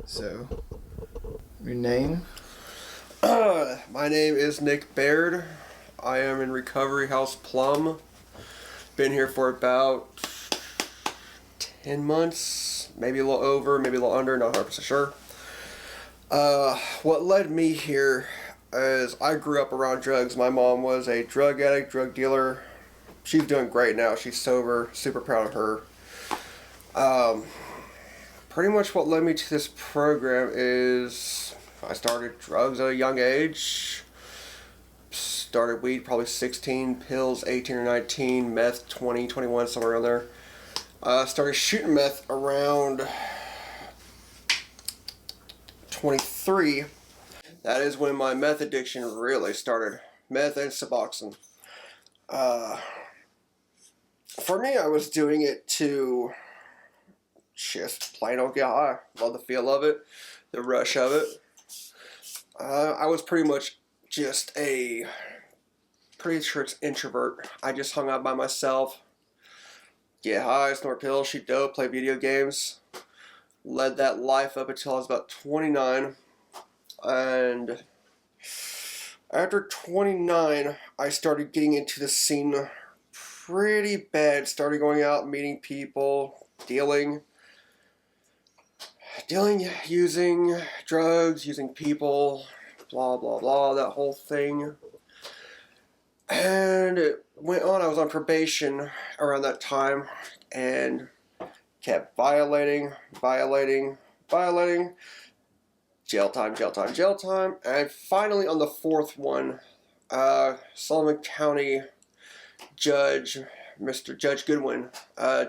So, your name? My name is Nick Baird. I am in Recovery House Plum. Been here for about 10 months, maybe a little over, maybe a little under, not 100% sure. What led me here is I grew up around drugs. My mom was a drug addict, drug dealer. She's doing great now. She's sober. Super proud of her. Pretty much what led me to this program is I started drugs at a young age. Started weed probably 16, pills 18 or 19, meth 20, 21, somewhere around there. Started shooting meth around 23. That is when my meth addiction really started. Meth and Suboxone. For me, I was doing it to just plain old get high. Love the feel of it, the rush of it. I was pretty much just pretty sure it's introvert. I just hung out by myself, get high, snort pills, shoot dope, play video games. Led that life up until I was about 29. And after 29, I started getting into the scene pretty bad. Started going out, meeting people, dealing, using drugs, using people, blah, blah, blah, that whole thing. And it went on. I was on probation around that time and kept violating. Jail time. And finally on the fourth one, Sullivan County Judge, Mr. Judge Goodwin,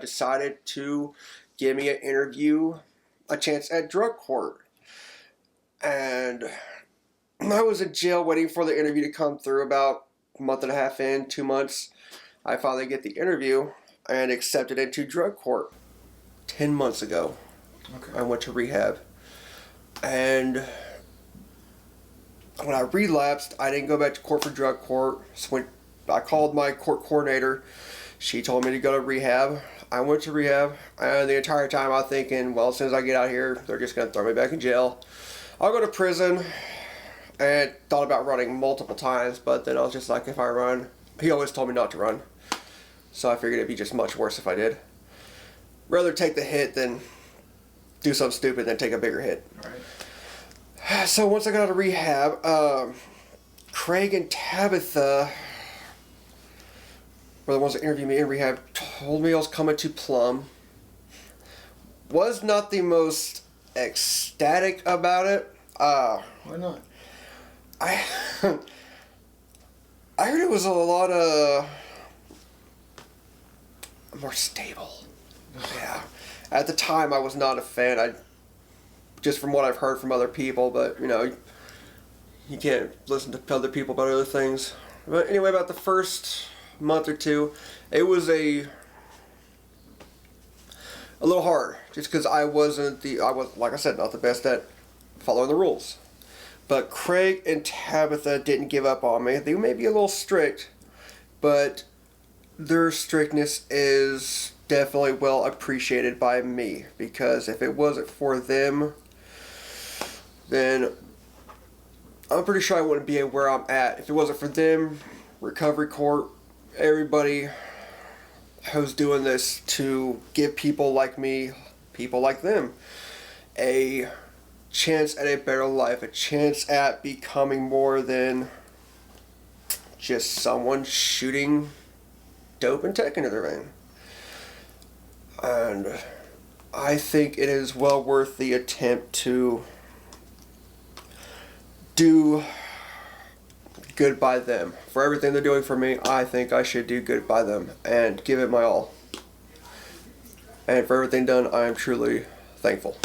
decided to give me an interview, a chance at drug court. And I was in jail waiting for the interview to come through. About a month and a half in, 2 months, I finally get the interview and accepted into drug court. 10 months ago, okay. I went to rehab. And when I relapsed, I didn't go back to court for drug court. So I called my court coordinator. She told me to go to rehab. I went to rehab, and the entire time I was thinking, well, as soon as I get out here, they're just going to throw me back in jail. I'll go to prison. And thought about running multiple times, but then I was just like, if I run, he always told me not to run. So I figured it'd be just much worse if I did. Rather take the hit than do something stupid than take a bigger hit. Right. So once I got out of rehab, Craig and Tabitha were the ones that interviewed me in rehab, told me I was coming to Plum. Was not the most ecstatic about it. Why not? I heard it was a lot more stable. Yeah. At the time, I was not a fan. Just from what I've heard from other people, but you can't listen to other people about other things. But anyway, about the first month or two, it was a little hard, just because I was, like I said, not the best at following the rules. But Craig and Tabitha didn't give up on me. They may be a little strict, but their strictness is definitely well appreciated by me, because if it wasn't for them, then I'm pretty sure I wouldn't be where I'm at. If it wasn't for them, recovery court, everybody who's doing this to give people like me, people like them, a chance at a better life, a chance at becoming more than just someone shooting dope and tech into their vein. And I think it is well worth the attempt to do good by them. For everything they're doing for me, I think I should do good by them and give it my all. And for everything done, I am truly thankful.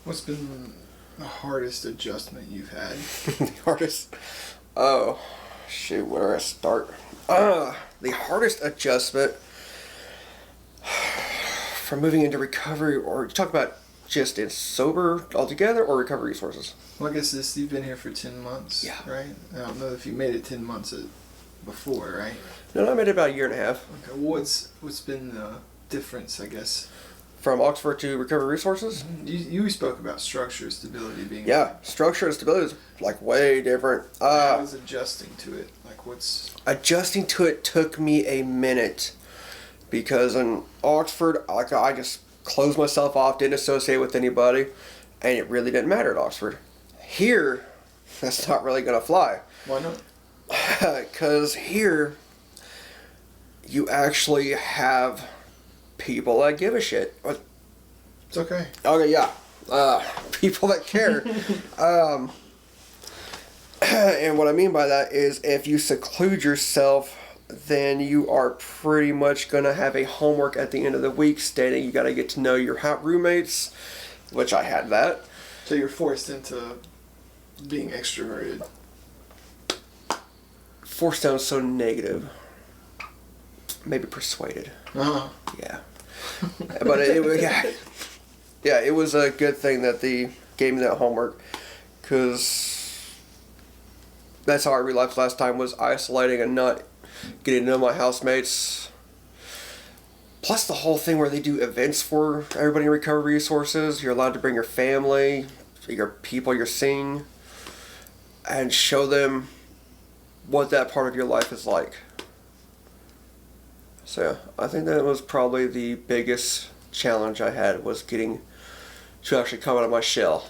What's been the hardest adjustment you've had? The hardest? Oh, shoot, where do I start? The hardest adjustment from moving into recovery, or you talk about just in sober altogether, or recovery resources? Well, I guess you've been here for 10 months, yeah. Right? I don't know if you made it 10 months before, right? No, I made it about a year and a half. Okay, what's been the difference, I guess? from Oxford to Recovery Resources. You spoke about structure, stability being. Yeah, structure and stability is like way different. How is adjusting to it? Like what's. Adjusting to it took me a minute because in Oxford, like I just closed myself off, didn't associate with anybody, and it really didn't matter at Oxford. Here, that's not really gonna fly. Why not? Because here, you actually have people that give a shit. It's okay. Okay, yeah. People that care. And what I mean by that is if you seclude yourself, then you are pretty much going to have a homework at the end of the week stating you got to get to know your roommates, which I had that. So you're forced into being extroverted. Forced sounds so negative. Maybe persuaded. Uh-huh. Yeah. But it was a good thing that they gave me that homework, because that's how I realized last time, was isolating and not getting to know my housemates. Plus the whole thing where they do events for everybody in Recovery Resources. You're allowed to bring your family, your people you're seeing, and show them what that part of your life is like. So I think that was probably the biggest challenge I had, was getting to actually come out of my shell.